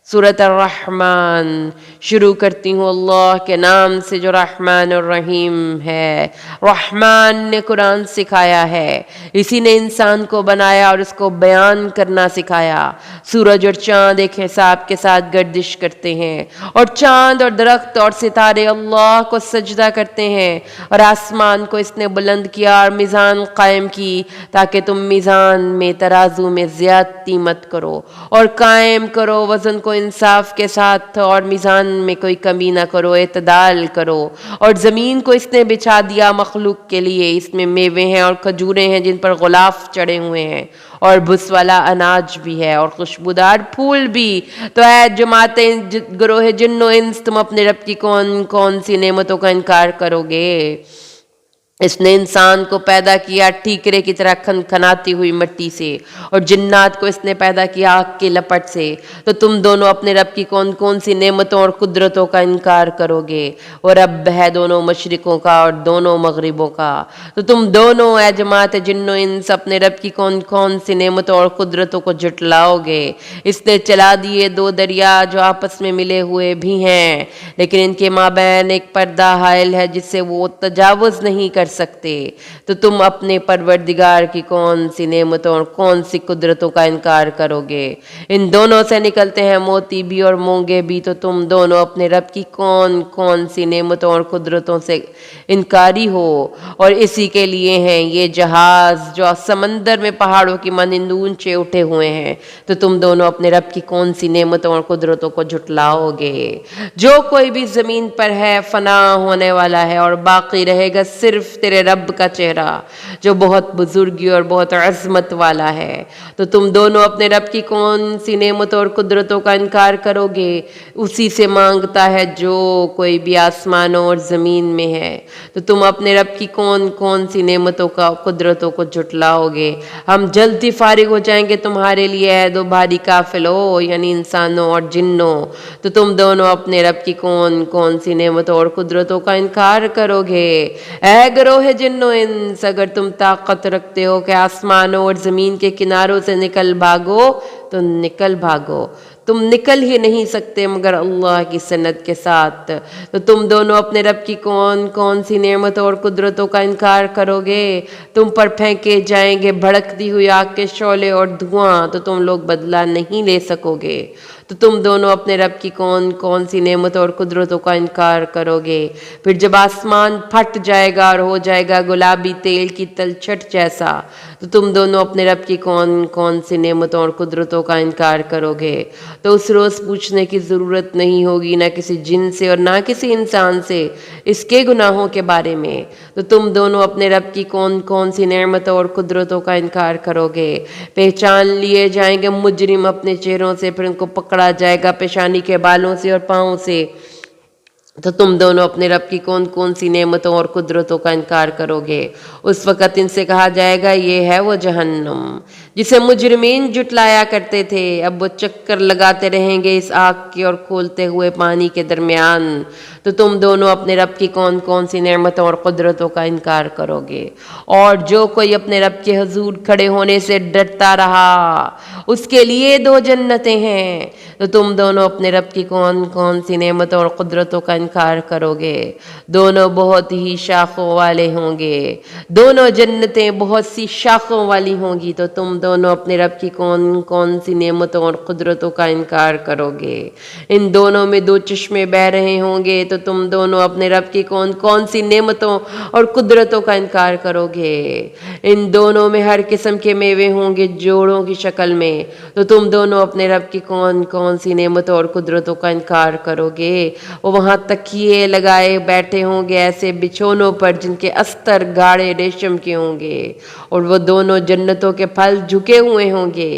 सूरत अर्रहमान शुरू करती हूँ अल्लाह के नाम से जो रहमान और रहीम है। रहमान ने कुरान सिखाया है, इसी ने इंसान को बनाया और उसको बयान करना सिखाया। सूरज और चांद एक हिसाब के साथ गर्दिश करते हैं और चांद और दरख्त और सितारे अल्लाह को सजदा करते हैं। और आसमान को इसने बुलंद किया और मीज़ान कायम की ताकि तुम मीज़ान में तराजू में ज़्यादती मत करो और कायम करो वज़न को इंसाफ के साथ और मीज़ान में कोई कमी ना करो, एतदाल करो। और ज़मीन को इसने बिछा दिया मखलूक के लिए, इसमें मेवे हैं और खजूरें हैं जिन पर गुलाफ चढ़े हुए हैं और भुस वाला अनाज भी है और खुशबूदार फूल भी। तो ऐ जमातें ग्रोह जिन्नो इंस, तुम अपने रब की कौन कौन सी नेमतों का इनकार करोगे। इसने इंसान को पैदा किया ठीकरे की तरह खनखनाती हुई मिट्टी से और जिन्नात को इसने पैदा किया आग की लपट से। तो तुम दोनों अपने रब की कौन कौन सी नेमतों और कुदरतों का इनकार करोगे। और रब है दोनों मशरिकों का और दोनों मगरिबों का। तो तुम दोनों ए जमात जिन्नो इंस अपने रब की कौन कौन सी नेमतों और कुदरतों को झुटलाओगे। इसने चला दिए दो दरिया जो आपस में मिले हुए भी हैं, लेकिन इनके माबैन एक पर्दा हायल है जिससे वो तजावुज़ नहीं कर सकते। तो तुम अपने परवरदिगार की कौन सी नेमतों और कौन सी कुदरतों का इनकार करोगे। इन दोनों से निकलते हैं मोती भी और मूंगे भी। तो तुम दोनों अपने रब की कौन कौन सी नेमतों और कुदरतों से इनकारी हो। और इसी के लिए हैं ये जहाज जो समंदर में पहाड़ों की मानिंद ऊंचे उठे हुए हैं। तो तुम दोनों अपने रब की कौन सी नेमतों और कुदरतों को झुटलाओगे। जो कोई भी जमीन पर है फना होने वाला है और बाकी रहेगा सिर्फ तेरे रब का चेहरा जो बहुत बुजुर्गी और बहुत अज़मत वाला है। तो तुम दोनों अपने रब की कौन सी नेमतों और कुदरतों का इनकार करोगे। उसी से मांगता है जो कोई भी आसमानों और ज़मीन में है। तो तुम अपने रब की कौन कौन सी नेमतों का कुदरतों को झुटलाओगे। हम जल्द ही फारिग हो जाएंगे तुम्हारे लिए है दो भारी काफिलों, यानी इंसानों और जिन्नों। तो तुम दोनों अपने रब की कौन कौन सी नेमतों और कुदरतों का इनकार करोगे। ऐ ग्रोह जिन्नो इंस, अगर तुम ताकत रखते हो कि आसमानों और ज़मीन के किनारों से निकल भागो तो निकल भागो। तुम निकल ही नहीं सकते मगर अल्लाह की सनद के साथ। तो तुम दोनों अपने रब की कौन कौन सी नेमतों और कुदरतों का इनकार करोगे। तुम पर फेंके जाएंगे भड़कती हुई आग के शोले और धुआं, तो तुम लोग बदला नहीं ले सकोगे। तो तुम दोनों अपने रब की कौन कौन सी नेमतों और कुदरतों का इनकार करोगे। फिर जब आसमान फट जाएगा और हो जाएगा गुलाबी तेल की तलछट जैसा, तो तुम दोनों अपने रब की कौन कौन सी नेमतों और कुदरतों का इनकार करोगे। तो उस रोज़ पूछने की ज़रूरत नहीं होगी ना किसी जिन से और ना किसी इंसान से इसके गुनाहों के बारे में। तो तुम दोनों अपने रब की कौन कौन सी नेमतों और कुदरतों का इनकार करोगे। पहचान लिए जाएंगे मुजरिम अपने चेहरों से, फिर उनको पकड़ा जाएगा पेशानी के बालों से और पाँव से। तो तुम दोनों अपने रब की कौन कौन सी नेमतों और कुदरतों का इनकार करोगे। उस वक़्त इनसे कहा जाएगा ये है वो जहन्नम जिसे मुजरिमीन जुटलाया करते थे। अब वो चक्कर लगाते रहेंगे इस आग के और खोलते हुए पानी के दरमियान। तो तुम दोनों अपने रब की कौन कौन सी नेमतों और कुदरतों का इनकार करोगे। और जो कोई अपने रब के हजूर खड़े होने से डरता रहा उसके लिए दो जन्नतें हैं। तो तुम दोनों अपने रब की कौन कौन सी नेमतों और कुदरतों का इनकार करोगे। दोनों बहुत ही शाखों वाले होंगे, दोनों जन्नतें बहुत सी शाखों वाली होंगी। तो तुम दोनों अपने रब की कौन कौन सी नेमतों और कुदरतों का इनकार करोगे। इन दोनों में दो चश्मे बह रहे होंगे। तो तुम दोनों अपने रब की कौन कौन सी नेमतों और कुदरतों का इनकार करोगे। इन दोनों में हर किस्म के मेवे होंगे जोड़ों की शक्ल में। तो तुम दोनों अपने रब की कौन कौन सी नेमतों और कुदरतों का इनकार करोगे। वो वहाँ तकिए लगाए बैठे होंगे ऐसे बिछोनों पर जिनके अस्तर गाढ़े रेशम के होंगे और वो दोनों जन्नतों के फल झुके हुए होंगे।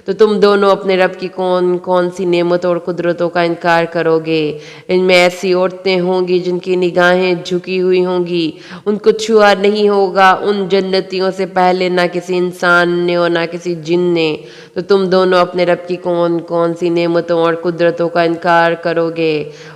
तो तुम दोनों अपने रब की कौन कौन सी नेमतों और कुदरतों का इनकार करोगे। इनमें ऐसी औरतें होंगी जिनकी निगाहें झुकी हुई होंगी, उनको छुआ नहीं होगा उन जन्नतियों से पहले ना किसी इंसान ने और ना किसी जिन ने। तो तुम दोनों अपने रब की कौन कौन सी नेमतों और कुदरतों का इनकार करोगे।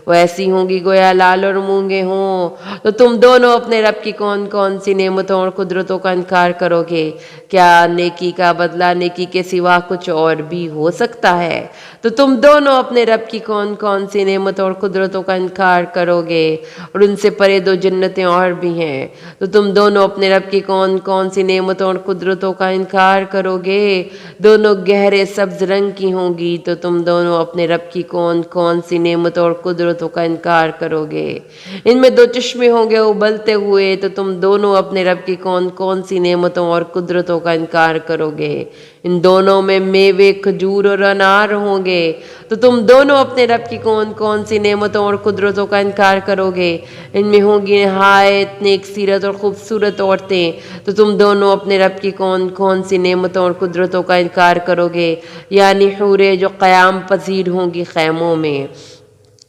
वो ऐसी होंगी गोया लाल और मूंगे हों। तो तुम दोनों अपने रब की कौन कौन सी नेमतों और कुदरतों का इनकार करोगे। क्या नेकी का बदला بدلہ نیکی کے سوا کچھ اور بھی ہو سکتا ہے؟ تو تم دونوں اپنے رب کی کون کون سی نعمتوں اور قدرتوں کا انکار کرو گے؟ اور ان سے پرے دو جنتیں اور بھی ہیں، تو تم دونوں اپنے رب کی کون کون سی نعمتوں اور قدرتوں کا انکار کرو گے؟ دونوں گہرے سبز رنگ کی ہوں گی، تو تم دونوں اپنے رب کی کون کون سی نعمتوں اور قدرتوں کا انکار کرو گے؟ ان میں دو چشمے ہوں گے ابلتے ہوئے، تو تم دونوں اپنے رب کی کون کون سی نعمتوں اور قدرتوں کا انکار کرو گے؟ ان دونوں میں میوے کھجور اور انار ہوں گے، تو تم دونوں اپنے رب کی کون کون سی نعمتوں اور قدرتوں کا انکار کرو گے؟ ان میں ہوں گی نہایت نیک سیرت اور خوبصورت عورتیں، تو تم دونوں اپنے رب کی کون کون سی نعمتوں اور قدرتوں کا انکار کرو گے؟ یعنی حوریں جو قیام پذیر ہوں گی خیموں میں،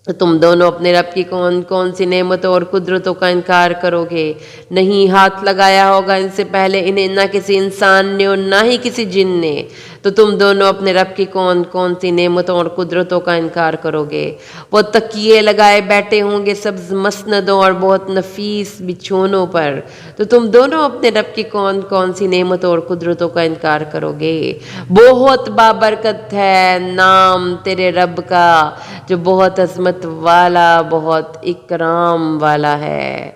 تو تم دونوں اپنے رب کی کون کون سی نعمتوں اور قدرتوں کا انکار کرو گے؟ نہیں ہاتھ لگایا ہوگا ان سے پہلے انہیں نہ کسی انسان نے اور نہ ہی کسی جن نے، تو تم دونوں اپنے رب کی کون کون سی نعمتوں اور قدرتوں کا انکار کرو گے؟ وہ تکیے لگائے بیٹھے ہوں گے سبز مسندوں اور بہت نفیس بچھونوں پر، تو تم دونوں اپنے رب کی کون کون سی نعمتوں اور قدرتوں کا انکار کرو گے؟ بہت بابرکت ہے نام تیرے رب کا، جو بہت عظمت والا بہت اکرام والا ہے۔